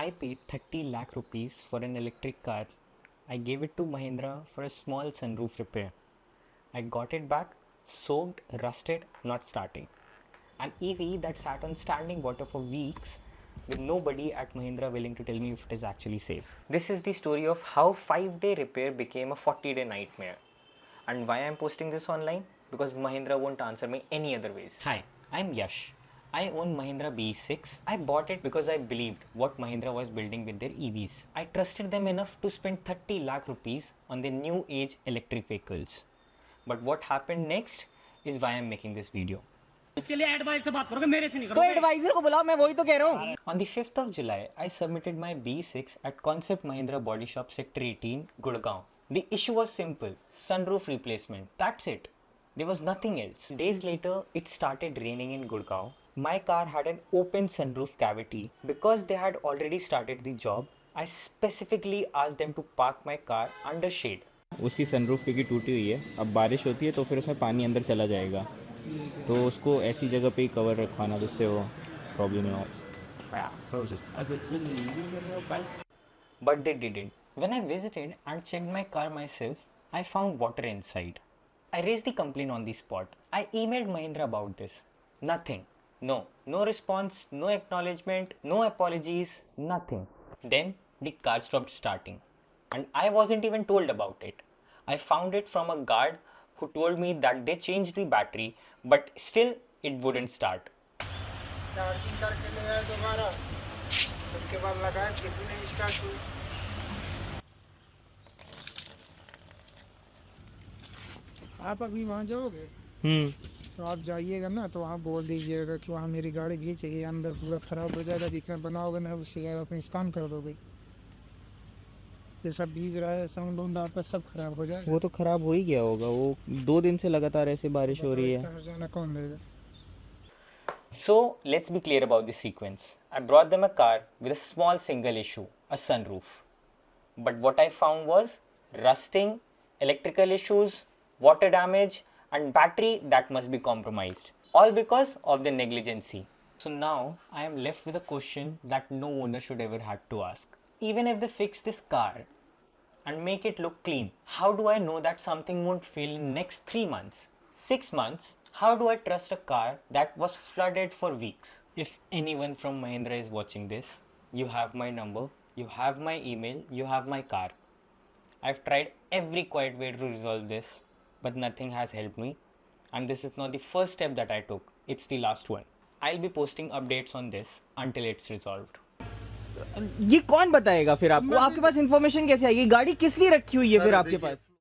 I paid 30 lakh rupees for an electric car. I gave it to Mahindra for a small sunroof repair. I got it back, soaked, rusted, not starting. An EV that sat on standing water for weeks with nobody at Mahindra willing to tell me if it is actually safe. This is the story of how 5-day repair became a 40-day nightmare. And why I am posting this online? Because Mahindra won't answer me any other ways. Hi, I'm Yash. I own Mahindra BE6. I bought it because I believed what Mahindra was building with their EVs. I trusted them enough to spend 30 lakh rupees on their new age electric vehicles. But what happened next is why I'm making this video. इसके लिए advice से बात करोगे मेरे से नहीं तो करोगे एडवाइजर को बुलाओ, मैं वही तो कह रहा हूँ. On the 5th of July, I submitted my B6 at Koncept Mahindra Bodyshop Sector 18, Gurgaon. The issue was simple, sunroof replacement. That's it. There was nothing else. Days later, it started raining in Gurgaon. My car had an open sunroof cavity. Because they had already started the job, I specifically asked them to park my car under shade. उसकी sunroof क्योंकि टूटी हुई है, अब बारिश होती है तो फिर उसमें पानी अंदर चला जाएगा, तो उसको ऐसी जगह पे ही कवर रखवाना जिससे वो प्रॉब्लम ना हो. But they didn't. When I visited and checked my car myself, I found water inside. I raised the complaint on the spot. I emailed Mahindra about this. Nothing. No response, no acknowledgement, no apologies, nothing. Then the car stopped starting. And I wasn't even told about it. I found it from a guard who told me that they changed the battery, but still it wouldn't start. Charging करके ले आया दोबारा, उसके बाद लगाया फिर भी नहीं स्टार्ट हुई. आप अभी वहाँ जाओगे तो आप जाइएगा ना, तो वहाँ बोल दीजिएगा कि वहाँ मेरी गाड़ी भी चाहिए, अंदर पूरा ख़राब हो जाएगा, जितना बनाओगे ना उससे अपने स्कैन कर दोगे, जैसा बीज रहा है साउंड वाउंड आपका सब खराब हो जाएगा. वो तो ख़राब हो ही गया होगा, वो 2 दिन से लगातार ऐसे बारिश हो रही है. हर्जाना कौन देगा? So let's be clear about the sequence. I brought them a car with a small single issue, a sunroof. But what I found was rusting, electrical issues, water damage and battery that must be compromised. All because of the negligency. So now I am left with a question that no owner should ever have to ask. Even if they fix this car and make it look clean, how do I know that something won't fail in next 3 months, 6 months? How do I trust a car that was flooded for weeks? If anyone from Mahindra is watching this, you have my number, you have my email, you have my car. I've tried every quiet way to resolve this, but nothing has helped me. And this is not the first step that I took, it's the last one. I'll be posting updates on this until it's resolved. ये कौन बताएगा फिर आपको? आपके पास information कैसे आएगी? गाड़ी किस लिए रखी हुई है फिर आपके पास?